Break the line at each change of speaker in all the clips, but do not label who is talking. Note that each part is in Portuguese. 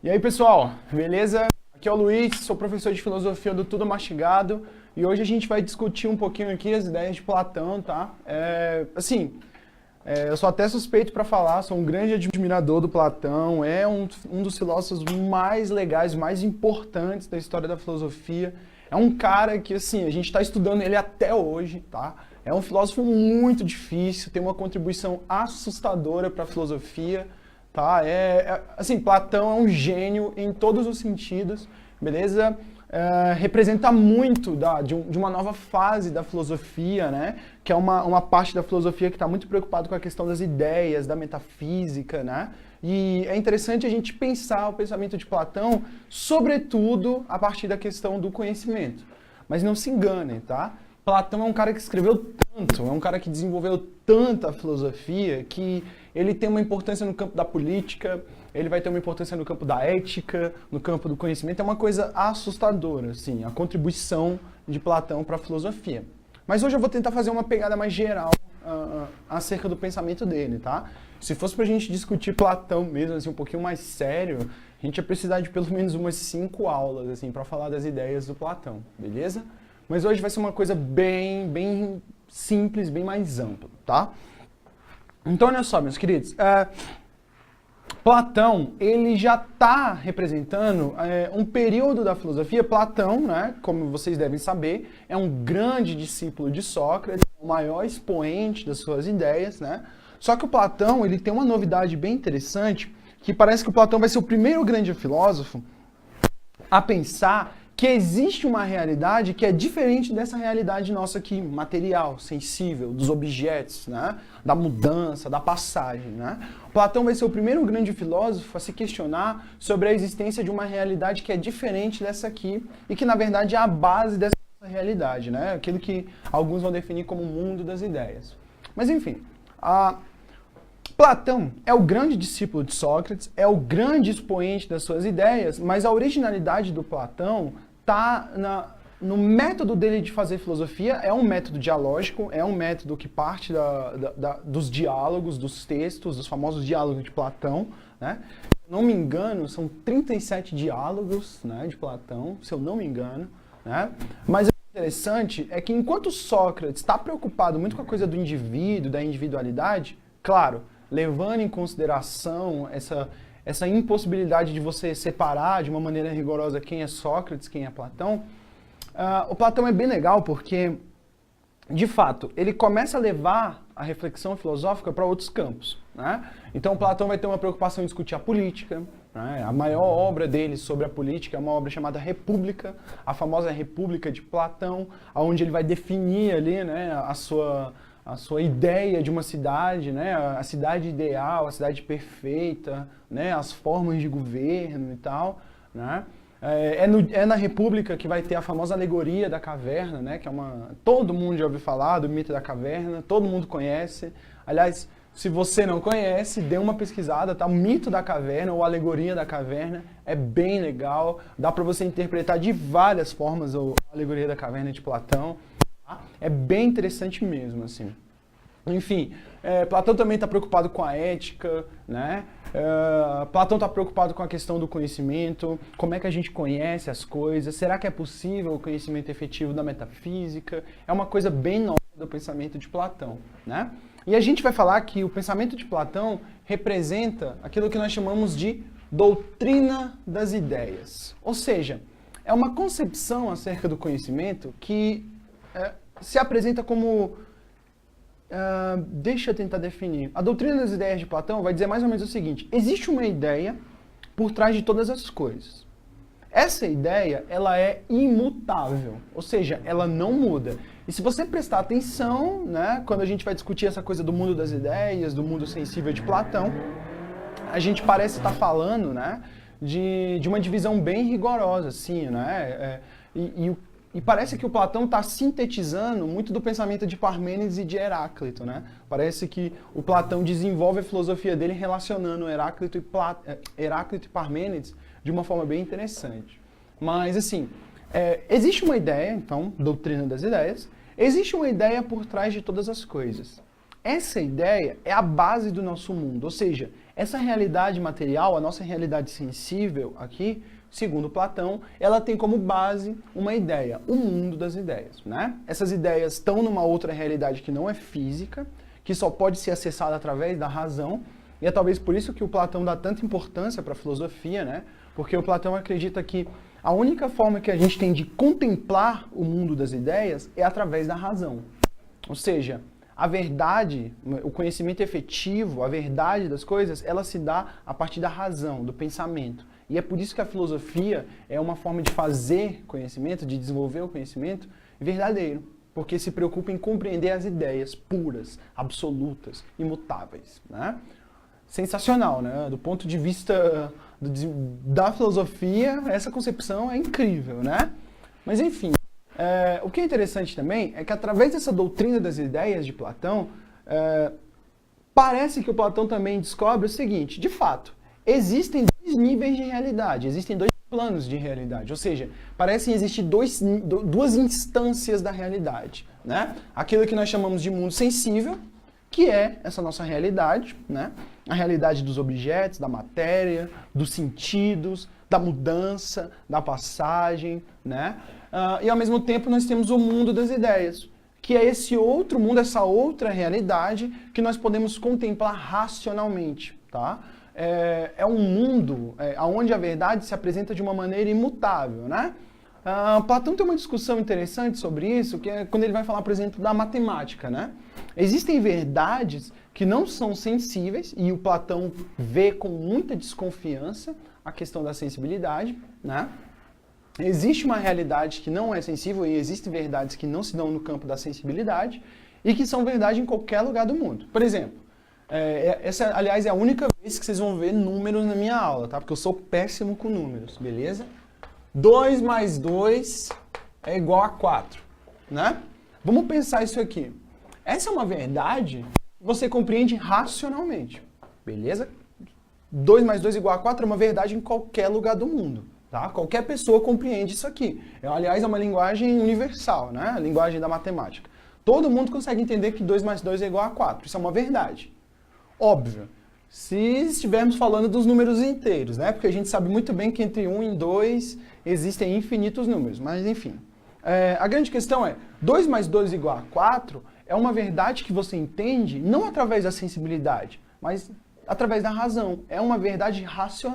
E aí, pessoal, beleza? Aqui é o Luiz, sou professor de filosofia do Tudo Mastigado e hoje a gente vai discutir um pouquinho aqui as ideias de Platão, tá? Eu sou até suspeito para falar, sou um grande admirador do Platão, é um dos filósofos mais legais, mais importantes da história da filosofia. É um cara que, assim, a gente está estudando ele até hoje, tá? É um filósofo muito difícil, tem uma contribuição assustadora para a filosofia, tá? Platão é um gênio em todos os sentidos, beleza? Representa muito de uma nova fase da filosofia, né? Que é uma parte da filosofia que está muito preocupada com a questão das ideias, da metafísica, né? E é interessante a gente pensar o pensamento de Platão, sobretudo a partir da questão do conhecimento. Mas não se enganem, tá? Platão é um cara que escreveu tanto, é um cara que desenvolveu tanta filosofia que ele tem uma importância no campo da política, ele vai ter uma importância no campo da ética, no campo do conhecimento. É uma coisa assustadora, assim, a contribuição de Platão para a filosofia. Mas hoje eu vou tentar fazer uma pegada mais geral acerca do pensamento dele, tá? Se fosse pra gente discutir Platão mesmo, assim, um pouquinho mais sério, a gente ia precisar de pelo menos umas 5 aulas, assim, para falar das ideias do Platão, beleza? Mas hoje vai ser uma coisa bem simples, bem mais ampla, tá? Então, olha só, meus queridos, Platão, ele já está representando um período da filosofia. Platão, né, como vocês devem saber, é um grande discípulo de Sócrates, o maior expoente das suas ideias, né? Só que o Platão, ele tem uma novidade bem interessante, que parece que o Platão vai ser o primeiro grande filósofo a pensar que existe uma realidade que é diferente dessa realidade nossa aqui, material, sensível, dos objetos, né? Da mudança, da passagem, né? Platão vai ser o primeiro grande filósofo a se questionar sobre a existência de uma realidade que é diferente dessa aqui e que, na verdade, é a base dessa realidade, né? Aquilo que alguns vão definir como o mundo das ideias. Mas, enfim, Platão é o grande discípulo de Sócrates, é o grande expoente das suas ideias, mas a originalidade do Platão está no método dele de fazer filosofia. É um método dialógico, é um método que parte dos diálogos, dos textos, dos famosos diálogos de Platão, né? Se eu não me engano, são 37 diálogos, né, de Platão, se eu não me engano, né? Mas o interessante é que enquanto Sócrates está preocupado muito com a coisa do indivíduo, da individualidade, claro, levando em consideração essa impossibilidade de você separar de uma maneira rigorosa quem é Sócrates, quem é Platão, o Platão é bem legal porque, de fato, ele começa a levar a reflexão filosófica para outros campos, né? Então, Platão vai ter uma preocupação em discutir a política, né? A maior obra dele sobre a política é uma obra chamada República, a famosa República de Platão, onde ele vai definir ali, né, a sua ideia de uma cidade, né, a cidade ideal, a cidade perfeita, né, as formas de governo e tal, né? É na República que vai ter a famosa alegoria da caverna, né, que todo mundo já ouviu falar do mito da caverna, todo mundo conhece. Aliás, se você não conhece, dê uma pesquisada, tá? O mito da caverna ou alegoria da caverna é bem legal, dá para você interpretar de várias formas a alegoria da caverna de Platão. É bem interessante mesmo, assim. Enfim, Platão também está preocupado com a ética, né? Platão está preocupado com a questão do conhecimento, como é que a gente conhece as coisas, será que é possível o conhecimento efetivo da metafísica? É uma coisa bem nova do pensamento de Platão, né? E a gente vai falar que o pensamento de Platão representa aquilo que nós chamamos de doutrina das ideias. Ou seja, é uma concepção acerca do conhecimento que se apresenta como... deixa eu tentar definir. A doutrina das ideias de Platão vai dizer mais ou menos o seguinte: existe uma ideia por trás de todas as coisas. Essa ideia, ela é imutável, ou seja, ela não muda. E se você prestar atenção, né, quando a gente vai discutir essa coisa do mundo das ideias, do mundo sensível de Platão, a gente parece estar falando, né, de uma divisão bem rigorosa, assim, né? E parece que o Platão está sintetizando muito do pensamento de Parmênides e de Heráclito, né? Parece que o Platão desenvolve a filosofia dele relacionando Heráclito e Parmênides de uma forma bem interessante. Mas, assim, existe uma ideia, então, doutrina das ideias, existe uma ideia por trás de todas as coisas. Essa ideia é a base do nosso mundo, ou seja, essa realidade material, a nossa realidade sensível aqui, segundo Platão, ela tem como base uma ideia, o mundo das ideias, né? Essas ideias estão numa outra realidade que não é física, que só pode ser acessada através da razão, e é talvez por isso que o Platão dá tanta importância para a filosofia, né? Porque o Platão acredita que a única forma que a gente tem de contemplar o mundo das ideias é através da razão. Ou seja, a verdade, o conhecimento efetivo, a verdade das coisas, ela se dá a partir da razão, do pensamento. E é por isso que a filosofia é uma forma de fazer conhecimento, de desenvolver o conhecimento verdadeiro. Porque se preocupa em compreender as ideias puras, absolutas, imutáveis, né? Sensacional, né? Do ponto de vista da filosofia, essa concepção é incrível, né? Mas enfim, o que é interessante também é que através dessa doutrina das ideias de Platão, parece que o Platão também descobre o seguinte: de fato, existem dois níveis de realidade, existem dois planos de realidade, ou seja, parecem existir duas instâncias da realidade, né? Aquilo que nós chamamos de mundo sensível, que é essa nossa realidade, né? A realidade dos objetos, da matéria, dos sentidos, da mudança, da passagem, né? E ao mesmo tempo nós temos o mundo das ideias, que é esse outro mundo, essa outra realidade que nós podemos contemplar racionalmente, tá? É um mundo onde a verdade se apresenta de uma maneira imutável, né? Platão tem uma discussão interessante sobre isso, que é quando ele vai falar, por exemplo, da matemática, né? Existem verdades que não são sensíveis, e o Platão vê com muita desconfiança a questão da sensibilidade, né? Existe uma realidade que não é sensível, e existem verdades que não se dão no campo da sensibilidade, e que são verdade em qualquer lugar do mundo. Por exemplo, essa, aliás, é a única vez que vocês vão ver números na minha aula, tá? Porque eu sou péssimo com números, beleza? 2 mais 2 é igual a 4, né? Vamos pensar isso aqui. Essa é uma verdade que você compreende racionalmente, beleza? 2 mais 2 igual a 4 é uma verdade em qualquer lugar do mundo, tá? Qualquer pessoa compreende isso aqui. Aliás, é uma linguagem universal, né? A linguagem da matemática. Todo mundo consegue entender que 2 mais 2 é igual a 4. Isso é uma verdade. Óbvio, se estivermos falando dos números inteiros, né? Porque a gente sabe muito bem que entre 1 e 2 existem infinitos números, mas enfim. A grande questão é, 2 mais 2 igual a 4 é uma verdade que você entende não através da sensibilidade, mas através da razão. É uma verdade racional.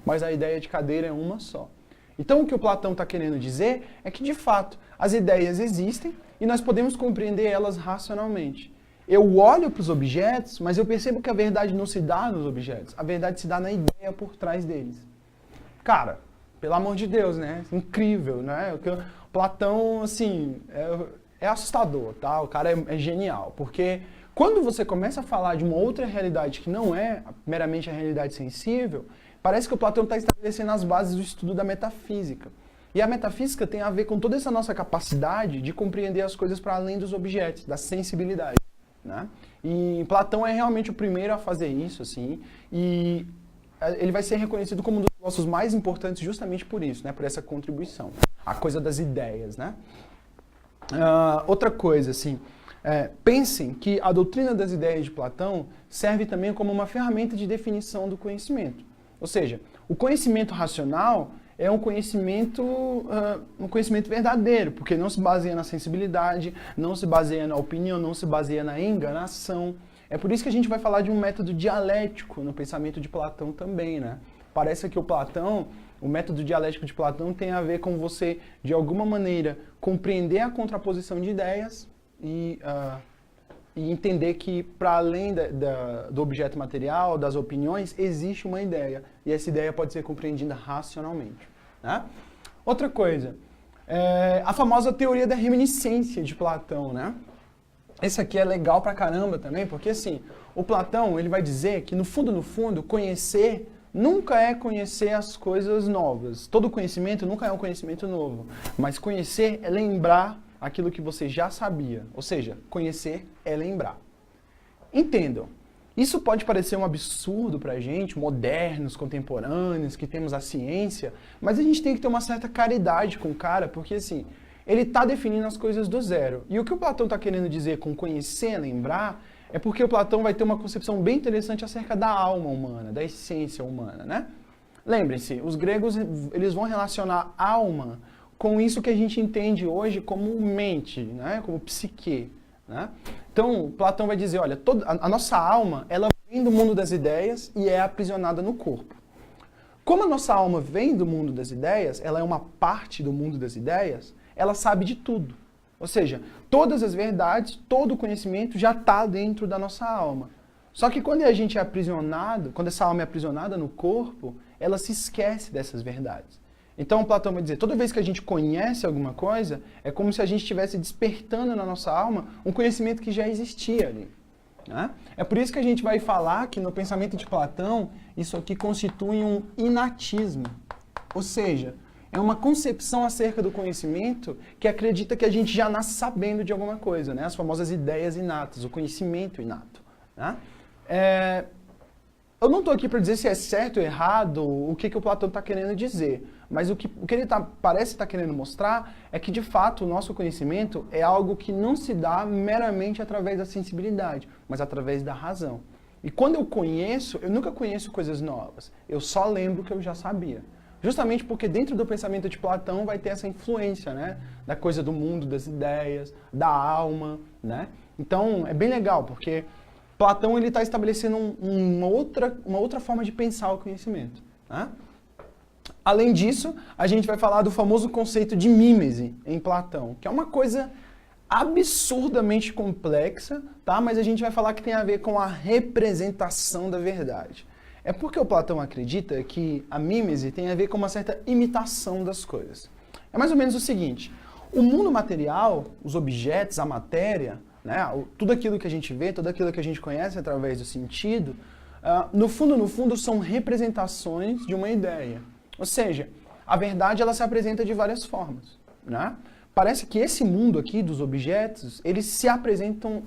mas a ideia de cadeira é uma só. Então o que o Platão está querendo dizer é que, de fato, as ideias existem e nós podemos compreender elas racionalmente. Eu olho para os objetos, mas eu percebo que a verdade não se dá nos objetos, a verdade se dá na ideia por trás deles. Cara, pelo amor de Deus, né? Incrível, né? O Platão, assim, é assustador, tá? O cara é genial, porque quando você começa a falar de uma outra realidade que não é meramente a realidade sensível, parece que o Platão está estabelecendo as bases do estudo da metafísica. E a metafísica tem a ver com toda essa nossa capacidade de compreender as coisas para além dos objetos, da sensibilidade, né? E Platão é realmente o primeiro a fazer isso, assim, e ele vai ser reconhecido como um dos filósofos mais importantes justamente por isso, né? Por essa contribuição, a coisa das ideias, né? Outra coisa, assim, pensem que a doutrina das ideias de Platão serve também como uma ferramenta de definição do conhecimento. Ou seja, o conhecimento racional é um conhecimento verdadeiro, porque não se baseia na sensibilidade, não se baseia na opinião, não se baseia na enganação. É por isso que a gente vai falar de um método dialético no pensamento de Platão também, né? Parece que o método dialético de Platão tem a ver com você, de alguma maneira, compreender a contraposição de ideias e entender que, para além do objeto material, das opiniões, existe uma ideia. E essa ideia pode ser compreendida racionalmente, né? Outra coisa, a famosa teoria da reminiscência de Platão, né? Esse aqui é legal pra caramba também, porque assim, o Platão, ele vai dizer que no fundo, conhecer nunca é conhecer as coisas novas. Todo conhecimento nunca é um conhecimento novo. Mas conhecer é lembrar aquilo que você já sabia. Ou seja, conhecer é lembrar. Entendam, isso pode parecer um absurdo pra gente, modernos, contemporâneos, que temos a ciência, mas a gente tem que ter uma certa caridade com o cara, porque assim, ele está definindo as coisas do zero. E o que o Platão está querendo dizer com conhecer, lembrar, é porque o Platão vai ter uma concepção bem interessante acerca da alma humana, da essência humana, né? Lembrem-se, os gregos eles vão relacionar alma com isso que a gente entende hoje como mente, né? Como psique, né? Então, Platão vai dizer, olha, a nossa alma, ela vem do mundo das ideias e é aprisionada no corpo. Como a nossa alma vem do mundo das ideias, ela é uma parte do mundo das ideias, ela sabe de tudo. Ou seja, todas as verdades, todo o conhecimento já está dentro da nossa alma. Só que quando a gente é aprisionado, quando essa alma é aprisionada no corpo, ela se esquece dessas verdades. Então Platão vai dizer, toda vez que a gente conhece alguma coisa, é como se a gente estivesse despertando na nossa alma um conhecimento que já existia ali, né? É por isso que a gente vai falar que no pensamento de Platão, isso aqui constitui um inatismo. Ou seja, é uma concepção acerca do conhecimento que acredita que a gente já nasce sabendo de alguma coisa, né? As famosas ideias inatas, o conhecimento inato, né? Eu não estou aqui para dizer se é certo ou errado o que o Platão está querendo dizer, mas o que ele parece estar querendo mostrar é que, de fato, o nosso conhecimento é algo que não se dá meramente através da sensibilidade, mas através da razão. E quando eu conheço, eu nunca conheço coisas novas, eu só lembro o que eu já sabia. Justamente porque dentro do pensamento de Platão vai ter essa influência, né? Da coisa do mundo, das ideias, da alma, né? Então, é bem legal, porque Platão ele está estabelecendo uma outra forma de pensar o conhecimento, né? Além disso, a gente vai falar do famoso conceito de mímese em Platão, que é uma coisa absurdamente complexa, tá? Mas a gente vai falar que tem a ver com a representação da verdade. É porque o Platão acredita que a mímese tem a ver com uma certa imitação das coisas. É mais ou menos o seguinte, o mundo material, os objetos, a matéria, né, tudo aquilo que a gente vê, tudo aquilo que a gente conhece através do sentido, no fundo, são representações de uma ideia. Ou seja, a verdade ela se apresenta de várias formas, né? Parece que esse mundo aqui dos objetos, eles se apresentam,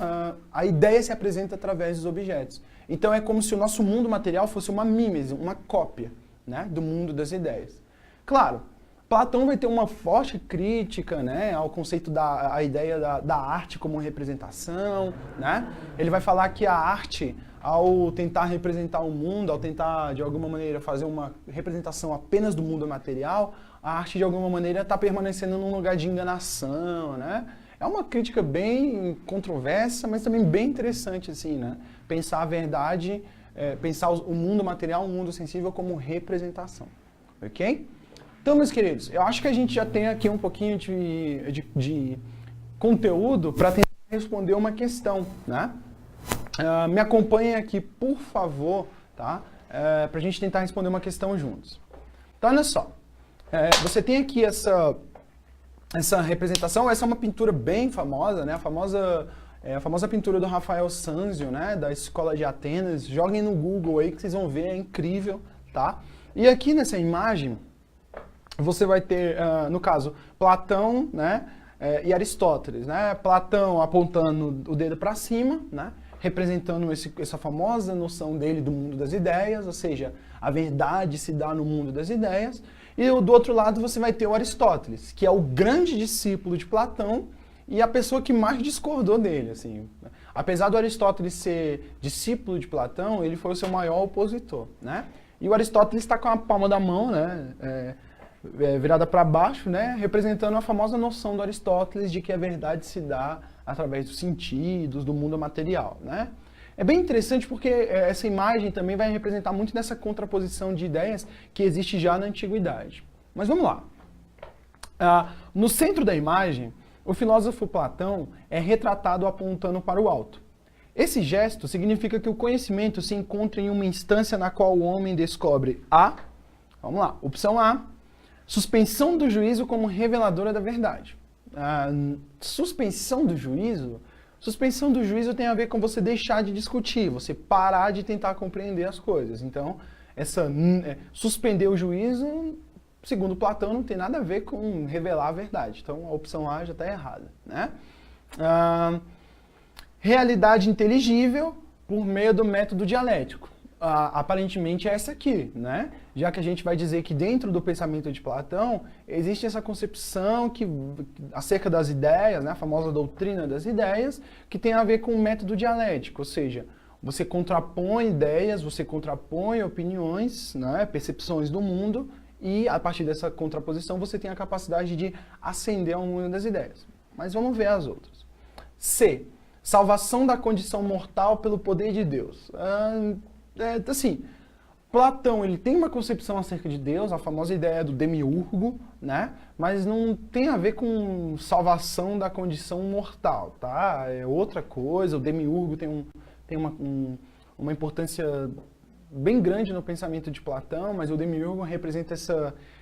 a ideia se apresenta através dos objetos. Então é como se o nosso mundo material fosse uma mímese, uma cópia, né, do mundo das ideias. Claro, Platão vai ter uma forte crítica, né, ao conceito da ideia da arte como representação, né? Ele vai falar que a arte, ao tentar representar o mundo, ao tentar de alguma maneira fazer uma representação apenas do mundo material, a arte de alguma maneira está permanecendo num lugar de enganação, né? É uma crítica bem controversa, mas também bem interessante, assim, né? Pensar a verdade pensar o mundo material, o mundo sensível como representação, ok? Então, meus queridos, eu acho que a gente já tem aqui um pouquinho de conteúdo para tentar responder uma questão, né? Me acompanhem aqui, por favor, tá? Para a gente tentar responder uma questão juntos. Então, olha só. Você tem aqui essa representação, essa é uma pintura bem famosa, né? A famosa pintura do Rafael Sanzio, né? Da Escola de Atenas. Joguem no Google aí que vocês vão ver, é incrível, tá? E aqui nessa imagem, você vai ter, no caso, Platão, né? E Aristóteles, né? Platão apontando o dedo para cima, né? Representando essa famosa noção dele do mundo das ideias, ou seja, a verdade se dá no mundo das ideias. E do outro lado você vai ter o Aristóteles, que é o grande discípulo de Platão e a pessoa que mais discordou dele. Assim. Apesar do Aristóteles ser discípulo de Platão, ele foi o seu maior opositor, né? E o Aristóteles está com a palma da mão, né? Virada para baixo, né? Representando a famosa noção do Aristóteles de que a verdade se dá através dos sentidos, do mundo material, né? É bem interessante porque essa imagem também vai representar muito dessa contraposição de ideias que existe já na antiguidade. Mas vamos lá. No centro da imagem, o filósofo Platão é retratado apontando para o alto. Esse gesto significa que o conhecimento se encontra em uma instância na qual o homem descobre vamos lá, opção A, suspensão do juízo como reveladora da verdade. Suspensão do juízo tem a ver com você deixar de discutir, você parar de tentar compreender as coisas. Então, suspender o juízo, segundo Platão, não tem nada a ver com revelar a verdade. Então, a opção A já está errada, né? Realidade inteligível por meio do método dialético. Aparentemente é essa aqui, né? Já que a gente vai dizer que dentro do pensamento de Platão existe essa concepção acerca das ideias, né? A famosa doutrina das ideias, que tem a ver com o método dialético, ou seja, você contrapõe ideias, você contrapõe opiniões, né? Percepções do mundo, e a partir dessa contraposição você tem a capacidade de ascender ao mundo das ideias. Mas vamos ver as outras. C. Salvação da condição mortal pelo poder de Deus. Assim, Platão ele tem uma concepção acerca de Deus, a famosa ideia do demiurgo, né? Mas não tem a ver com salvação da condição mortal, tá? É outra coisa, o demiurgo tem uma importância bem grande no pensamento de Platão, mas o demiurgo representa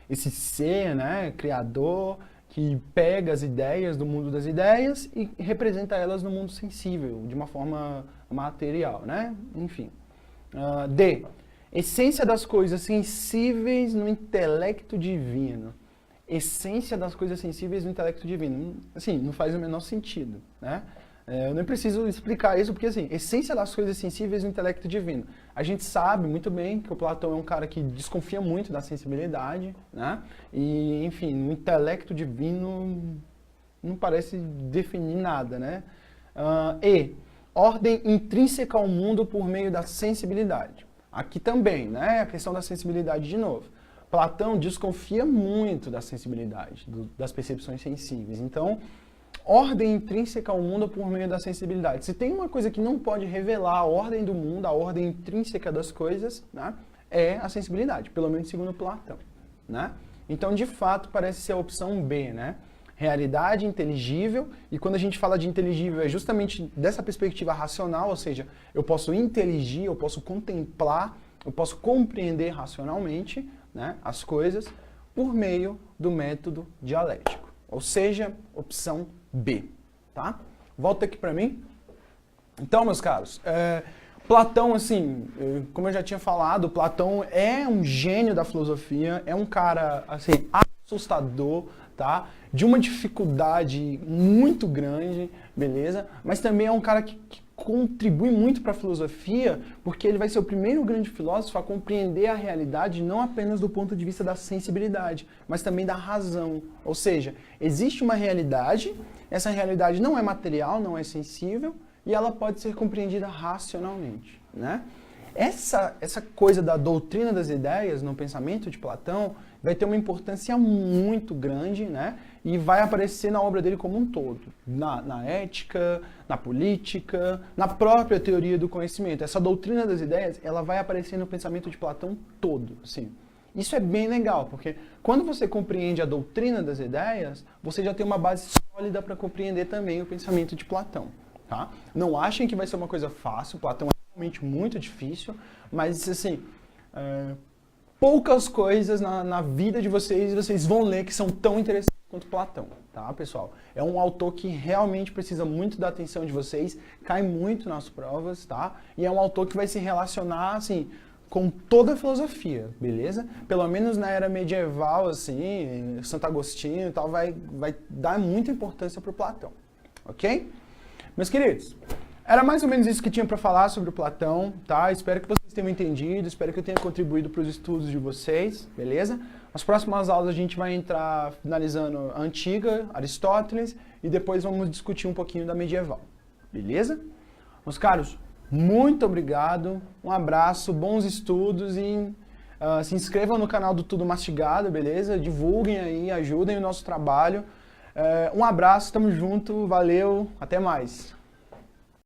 esse ser, né? Criador, que pega as ideias do mundo das ideias e representa elas no mundo sensível, de uma forma material, né? Enfim. D. Essência das coisas sensíveis no intelecto divino. Essência das coisas sensíveis no intelecto divino. Assim, não faz o menor sentido, né? Eu nem preciso explicar isso, porque assim, essência das coisas sensíveis no intelecto divino. A gente sabe muito bem que o Platão é um cara que desconfia muito da sensibilidade, né? E, enfim, no intelecto divino não parece definir nada, né? E. Ordem intrínseca ao mundo por meio da sensibilidade. Aqui também, né? A questão da sensibilidade de novo. Platão desconfia muito da sensibilidade, das percepções sensíveis. Então, ordem intrínseca ao mundo por meio da sensibilidade. Se tem uma coisa que não pode revelar a ordem do mundo, a ordem intrínseca das coisas, né? É a sensibilidade, pelo menos segundo Platão, né? Então, de fato, parece ser a opção B, né? Realidade inteligível, e quando a gente fala de inteligível é justamente dessa perspectiva racional, ou seja, eu posso inteligir, eu posso contemplar, eu posso compreender racionalmente, né, as coisas por meio do método dialético, ou seja, opção B, tá? Volta aqui para mim. Então, meus caros, Platão, assim, como eu já tinha falado, Platão é um gênio da filosofia, é um cara, assim, assustador, tá? De uma dificuldade muito grande, beleza? Mas também é um cara que contribui muito para a filosofia, porque ele vai ser o primeiro grande filósofo a compreender a realidade não apenas do ponto de vista da sensibilidade, mas também da razão. Ou seja, existe uma realidade, essa realidade não é material, não é sensível, e ela pode ser compreendida racionalmente, né? Essa coisa da doutrina das ideias no pensamento de Platão vai ter uma importância muito grande, né? e vai aparecer na obra dele como um todo, na ética, na política, na própria teoria do conhecimento. Essa doutrina das ideias, ela vai aparecer no pensamento de Platão todo, assim. Isso é bem legal, porque quando você compreende a doutrina das ideias, você já tem uma base sólida para compreender também o pensamento de Platão, tá? Não achem que vai ser uma coisa fácil, Platão é realmente muito difícil, mas assim, poucas coisas na vida de vocês vão ler que são tão interessantes quanto Platão, tá, pessoal? É um autor que realmente precisa muito da atenção de vocês, cai muito nas provas, tá? E é um autor que vai se relacionar, assim, com toda a filosofia, beleza? Pelo menos na era medieval, assim, Santo Agostinho e tal, vai dar muita importância para o Platão, ok? Meus queridos, era mais ou menos isso que tinha para falar sobre o Platão, tá? Espero que vocês tenham entendido, espero que eu tenha contribuído para os estudos de vocês, beleza? Nas próximas aulas a gente vai entrar finalizando a antiga, Aristóteles, e depois vamos discutir um pouquinho da medieval, beleza? Meus caros, muito obrigado, um abraço, bons estudos e se inscrevam no canal do Tudo Mastigado, beleza? Divulguem aí, ajudem o nosso trabalho. Um abraço, tamo junto, valeu, até mais.